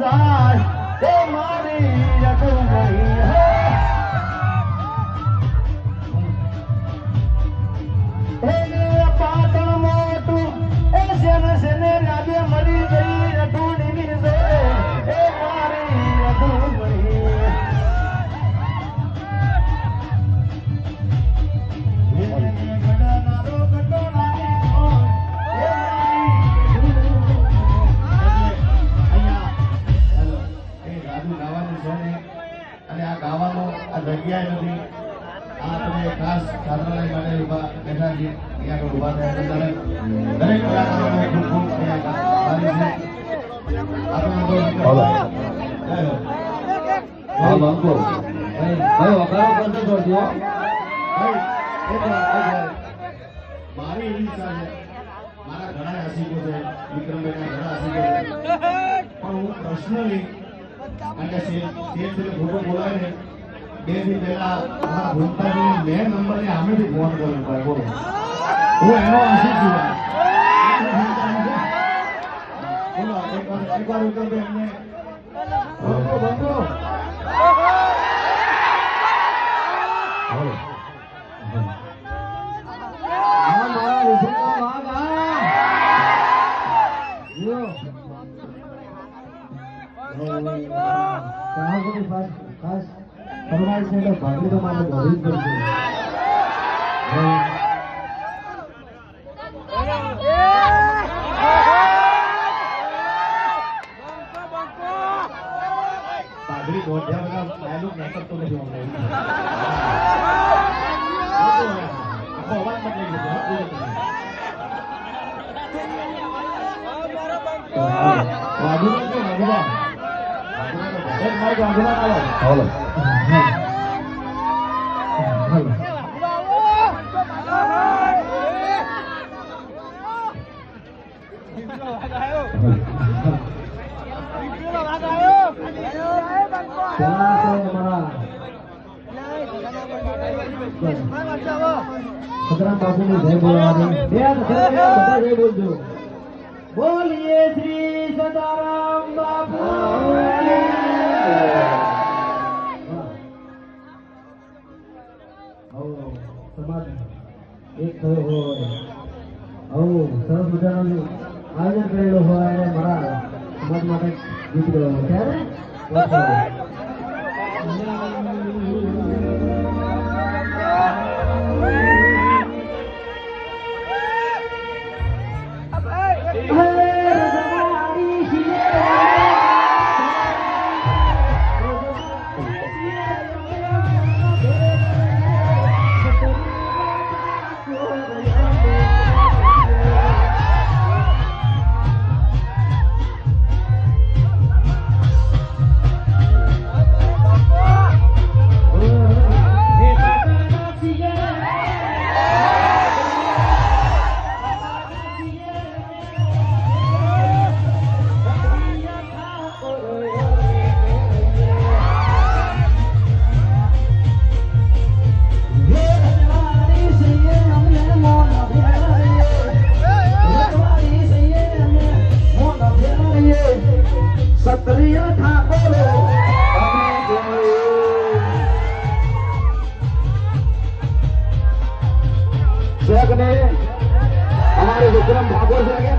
જાય તે મારી રટું ગઈ હે પાટણ મોટું એ સેને સેને રાજે મરી ગઈ રટુડીની જોડે એ મારી રટું ગઈ જગ્યા નથી આ તમે ખાસ સાધનાલય માટે ઉભા બેઠા છીએ અહીંયા આગળ ઉભા થયા દરેક કલાકારોને ખૂબ ખૂબ આભારી છે મારી એવી ઈચ્છા છે મારા ઘણા રસિકો છે વિક્રમભાઈના ઘણા રસિકો છે પણ હું પર્સનલી કારણ કે સ્ટેજ ફોટો બોલાવે ને બે દી પહેલા અમારા ભૂમતાજી મેં નંબરને સામેથી ફોન કર્યો ભાઈ બોલો હું એનો આશીષ છું બોલો એકવાર ઉતરતો એમને બંધો ખાસ ફરમાઈશ છે એટલે ભાગડી તો મારે ભરવી જ પડશે ભાગડી ગોઠ્યા વગર ડાયલોગ નાટકતો નથી આખો અવાજ બદલાઈ ગયો હાલો સતરામ બાપુની જય બોલવાની બધા જય બોલજો બોલીએ શ્રી સદારામ બાપુ સમાજ એક થયો હોય સરસ મજાનું આયોજન કરેલું હોય અને મારા સમાજ માટે ગીત ગયો ત્યારે हमारे विक्रम ठाकुर से आगे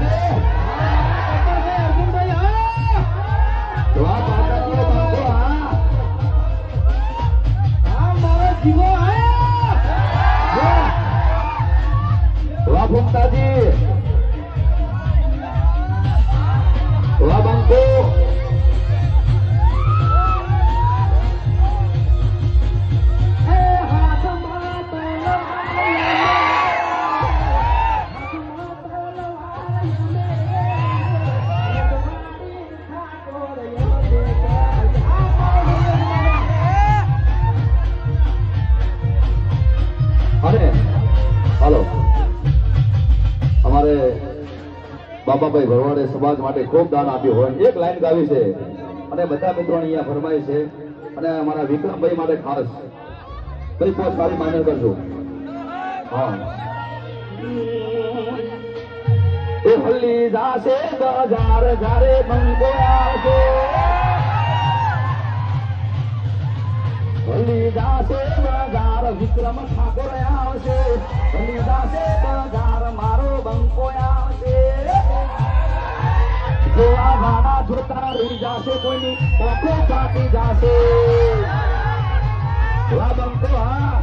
वाह भूमता जी वाह बंको બાબાભાઈ ભરવાડે સમાજ માટે ખૂબ દાન આપ્યું હોય એક લાઈન ગાવી છે અને બધા મિત્રોને અહીંયા ફરમાય છે અને અમારા વિક્રમભાઈ માટે ખાસ કઈ પોસ્ટ સારી માન્ય કરજો હા એ હલ્લી જાશે બજાર જારે બંકો આવશે નવઘણ ઠાકોર આવશે ભલી દાસે બજાર મારો બંકો આવશે જોવા વાળા જોતા રહી જશે કોઈની પોખો ફાટી જશે વાહ બંકો હા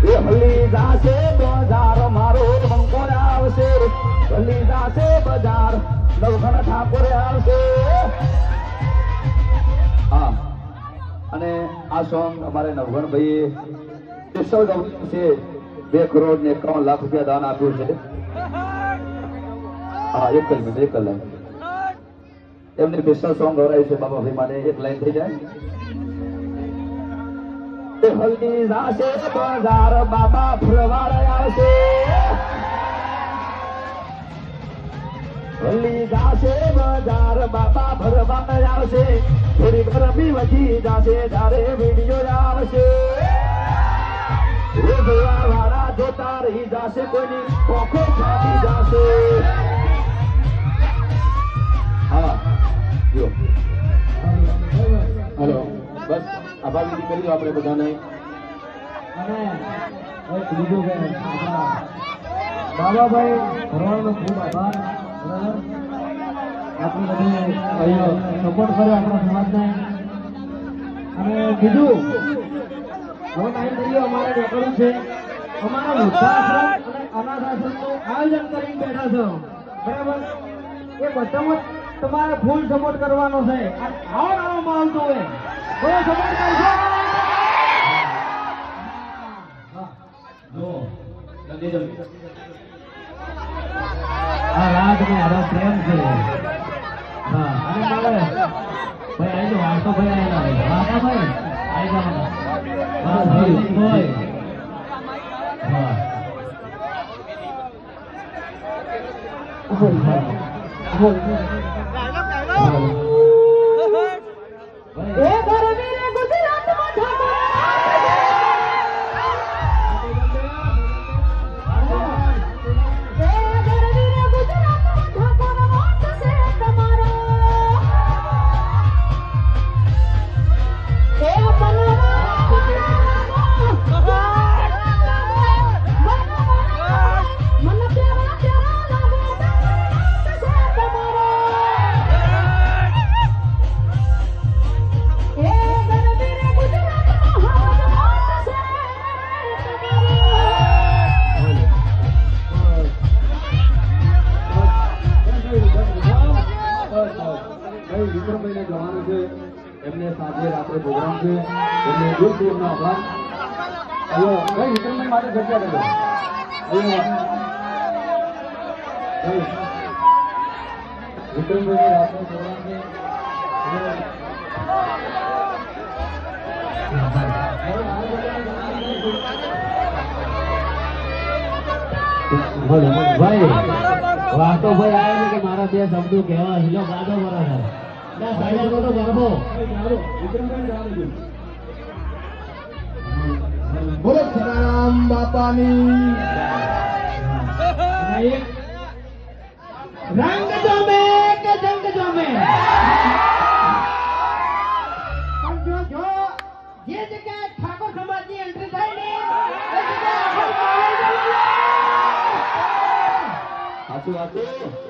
એ ભલી દાસે બજાર મારો બંકો આવશે ભલી દાસે બજાર નવઘણ ઠાકોર આવશે હા અને આ સોંગ અમારે નવઘણ ભાઈએ સ્પેશિયલ ગાવું છે 2 કરોડ ને 51 લાખ રૂપિયા દાન આપ્યું છે હા એક લાઈન એમને સ્પેશિયલ સોંગ ગવરાયું છે બાબા ભાઈ માટે એક લાઈન થઈ જાય હલ્દી જાશે બજાર બાબા ફરવાડ આવશે હલ્દી જાશે બજાર બાબા ફરવાડ આવશે થોડી ગરમી વધી જશે જ્યારે વિડીયો આવશે જોવા વાળા જોતા રહી જશે કોઈની પોખો ફાટી જશે હા જો હેલો બસ આભાર વિધિ કરી દો આપણે બધાને અને એક બીજું કે આપણા બાબાભાઈ ભરવાડનો ખૂબ આભાર બરાબર આપણે બધી ભાઈઓ સપોર્ટ કર્યો આપણા સમાજને અને બીજું બહુ ટાઈમ થઈ ગયો અમારે નીકળવું છે અમારા વૃદ્ધાશ્રમ અને અનાથ આશ્રમનું આયોજન કરીને બેઠા છો બરાબર એ બધામાં તમારે ફૂલ સપોર્ટ કરવાનો છે આવો નવો માહોલ તો હોય બહુ સપોર્ટ કરશો આ રાત ને આરો પ્રેમ છે હા અને મારે ભાઈ આઈ જો વાતો ભાઈ આયેલા વાતા ભાઈ આઈ જાવ હા ભાઈ ભાઈ હા એ ગરમી ને ગુજરાતમાં ઠાકોર વિક્રમભાઈને જવાનું છે એમને સાંજે રાત્રે પ્રોગ્રામ છે એમને દૂર આભાર હલો ભાઈ વિક્રમભાઈ માટે જગ્યા કરજો વિક્રમભાઈને રાત્રે પ્રોગ્રામ છે ભાઈ વાતો ભાઈ આવે ને કે મારા 2 શબ્દો કહેવા હિલો ગાડો બરાબર સાઈડ તો ગરબો બોલો સદારામ બાપાની રંગ જમે કે જંગ જમે જો જે જગ્યાએ ઠાકોર સમાજની એન્ટ્રી થાય ને સાચું વાતું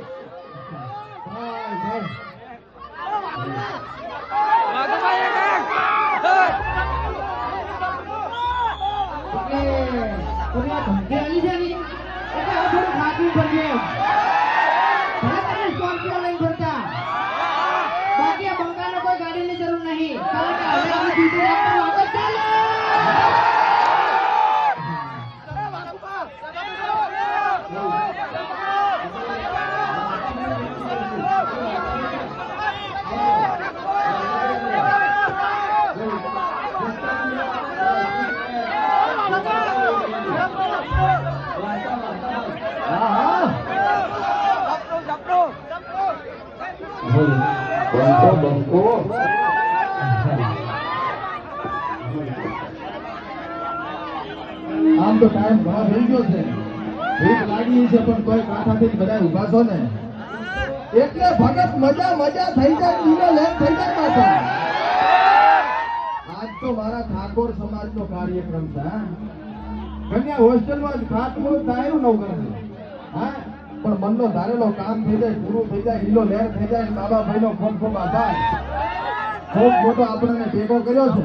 ધમકી આવી છે ને એટલે આ થોડું ખાતું પડશે સ્કોર્પિયો લઈને ફરતા બાકી આ બંકાનો કોઈ ગાડીની જરૂર નહીં કારણ કે હવે આપણે સીધું રાખવાનું આગળ ચાલે બંકો આમ તો ટાઈમ ઘણો થઈ ગયો છે ભૂખ લાગી છે પણ કોઈ કાંઠાથી બધા ઊભા છો ને એટલે ભગત મજા મજા થઈ જાય ઈનો લેન થઈ જાય પાછા આજ તો મારા ઠાકોર સમાજનો કાર્યક્રમ છે હા. કન્યા હોસ્ટેલમાં જ ખાટમુહૂર્ત થાય નવઘણ હા, પણ મનનો ધારેલો કામ થઈ જાય, પૂરું થઈ જાય, ઈલો લહેર થઈ જાય. બાબાભાઈનો ખૂબ ખૂબ આભાર. ખૂબ મોટો આપણને ભેગો કર્યો છે.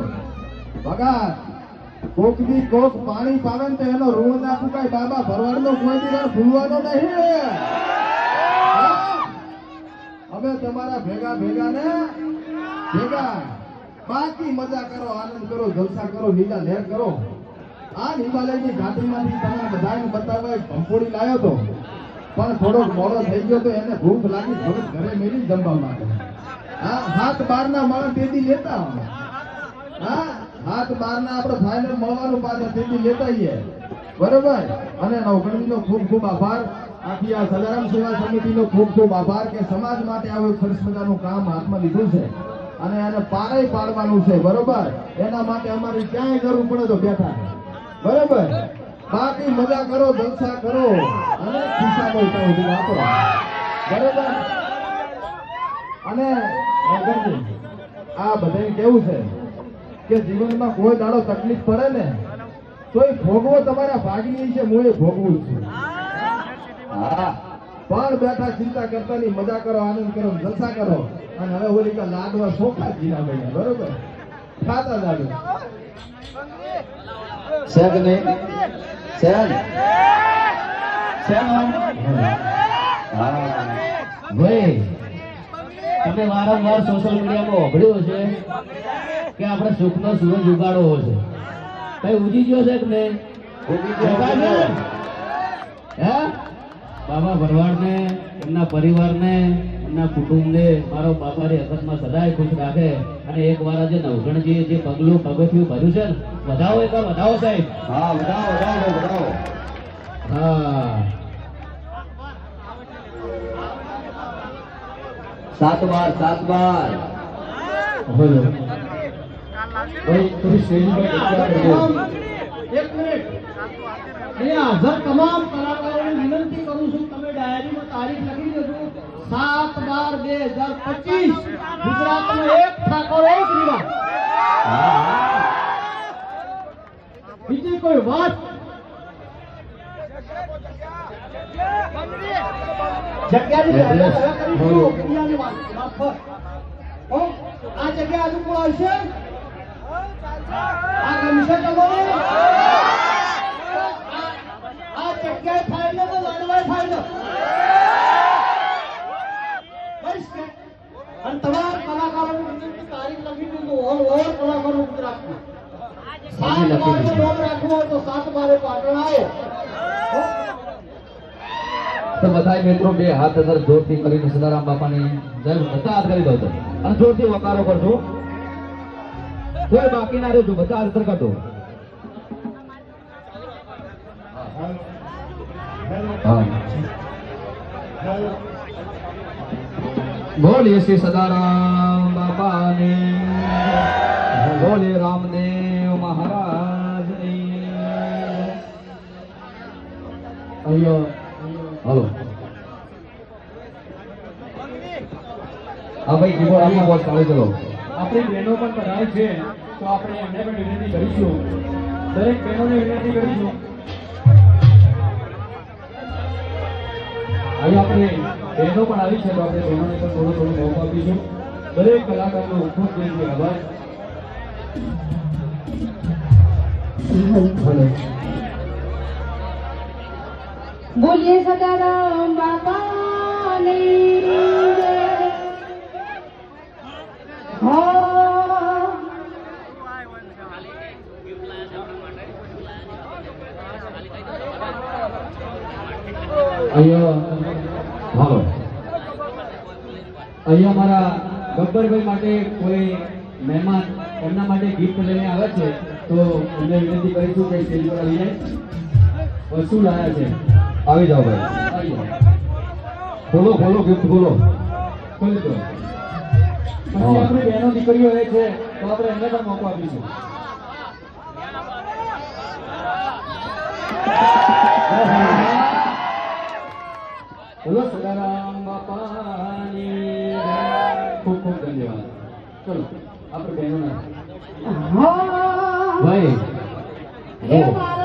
ભગા કોક દી કોક પાણી પાવે ને તો એનો ઋણ ના ચૂકાય. બાબા ભરવાડનો કોઈ દી ભૂલવાનો નહીં. હા? હવે તમારા ભેગા ભેગા ને ભેગા બાકી મજા કરો, આનંદ કરો, જલસા કરો, લીલા લહેર કરો. આ હિમાલયની ઘાટીમાંથી તમે બધાને બતાવવા એક ભંપોડી લાવ્યો તો, પણ થોડોક મોડો થઈ ગયો તો એને ભૂખ લાગી, થોડુંક ઘરે મેળી જમવા માટે. હા, 7-12 માણસ તેથી લેતા હોય. હા, 7-12 આપણે ફાઇનલ મળવાનું પાછા તેથી લેતા આવીએ. બરોબર. અને નવગણનો ખૂબ ખૂબ આભાર. આખી આ સદારામ સેવા સમિતિનો ખૂબ ખૂબ આભાર કે સમાજ માટે આવું સરસ મજાનું કામ હાથમાં લીધું છે અને એને પારે પાડવાનું છે. બરોબર. એના માટે અમારી ક્યાંય જરૂર પડે તો બેઠા છે. બરોબર. બાકી મજા કરો, જલસા કરો અને ખિસ્સામાં ઉતારો વાપરો. બરોબર. અને નવગણજી, આ બધાને કેવું છે કે જીવનમાં કોઈ દાડો તકલીફ પડે ને તો એ ભોગવો તમારા ભાગની છે. હું એ ભોગવું જ છું. હા, પણ બેઠા ચિંતા કરતા નહીં, મજા કરો, આનંદ કરો, જલસા કરો. અને હવે ઓલી કા લાડવા સોખા જીના બન્યા. બરોબર. ખાતા લાડુ છે કે નહીં? છે ને? છે ને? હા ભાઈ, તમે વારંવાર સોશિયલ મીડિયામાં ઓગળ્યું છે કે આપણે સુખનો સૂરજ ઉગાડવો છે. કઈ ઉજી ગયો છે કે નહીં? ઉગાડ્યો છે? હે? બાબા ભરવાડને, એમના પરિવારને, એમના કુટુંબને મારો બાપાની હકતમાં સદાય ખુશ રાખે. અને એક વાર આજે નવગણજીએ જે પગથિયું ભર્યું છે ને, વધાવો એકવાર વધાવો સાહેબ. હા, વધાવો વધાવો વધાવો. હા, 7-12 બોલો ભાઈ, થોડી સ્ટેજ પર ચર્ચા કરજો. એક મિનિટ. અહીંયા હાજર તમામ કલાકારોને વિનંતી કરું છું, તમે ડાયરીમાં તારીખ લખી દેજો. 7-12-2025 ગુજરાતનો એક ઠાકોર, એક રીવા. બીજી કોઈ વાત? જગ્યાની Address, બોલો. જગ્યાની વાત પર. ઓ, આ જગ્યા અનુકૂળ આવશે? આ ગમશે તમને? આ જગ્યાએ ફાઇનલ તો લાડવાય ફાઇનલ. બસ કે? અને તમામ કલાકારોની વિનંતી, તારીખ લખી દીધું. ઓલ કલાકારો ગુજરાતમાં 7-12 નામ રાખવું હોય તો 7-12 પાટણ આવો. તો બધાય મિત્રો બે હાથ અંદર જોરથી કરીને સદારામ બાપાની જય બધા હાથ કરી દો તો. અને જોરથી વકારો કરજો. કોઈ બાકી ના રહેજો, બધા હાથ કરજો. હા, બોલીએ શ્રી સદારામ બાપાની, બોલીએ રામદેવ મહારાજની. અહીંયા હાલો. હા ભાઈ, કીબોર્ડ આપો, બોસ ચાલુ કરો. આપણી બહેનો પણ પધારે છે તો આપણે એમને પણ વિનંતી કરીશું. દરેક બહેનોને વિનંતી કરીશું. અહીં આપણે બહેનો પણ આવી છે તો આપણે બહેનોને પણ થોડો થોડો મોકો આપીશું. દરેક કલાકારનો ખૂબ દિલથી આભાર. હાલો. બોલીએ સદારામ બાપાની જય. હા, અહીંયા હાલો. અહીંયા મારા ગબ્બરભાઈ માટે કોઈ મહેમાન એમના માટે ગિફ્ટ લઈને આવે છે તો એમને વિનંતી કરીશું કે સ્ટેજ પર આવી જાય. વસ્તુ લાયા છે. આવી જાઓ ભાઈ. આવી જાઓ. ખોલો ખોલો, ગિફ્ટ ખોલો. ખોલી દો. પછી આપણી બહેનો દીકરીઓ એ છે તો આપણે એમને પણ મોકો આપીશું. બોલો સદારામ બાપાની જય. ખૂબ ખૂબ ધન્યવાદ. ચલો આપણે બહેનોના હા ભાઈ એ જો મારા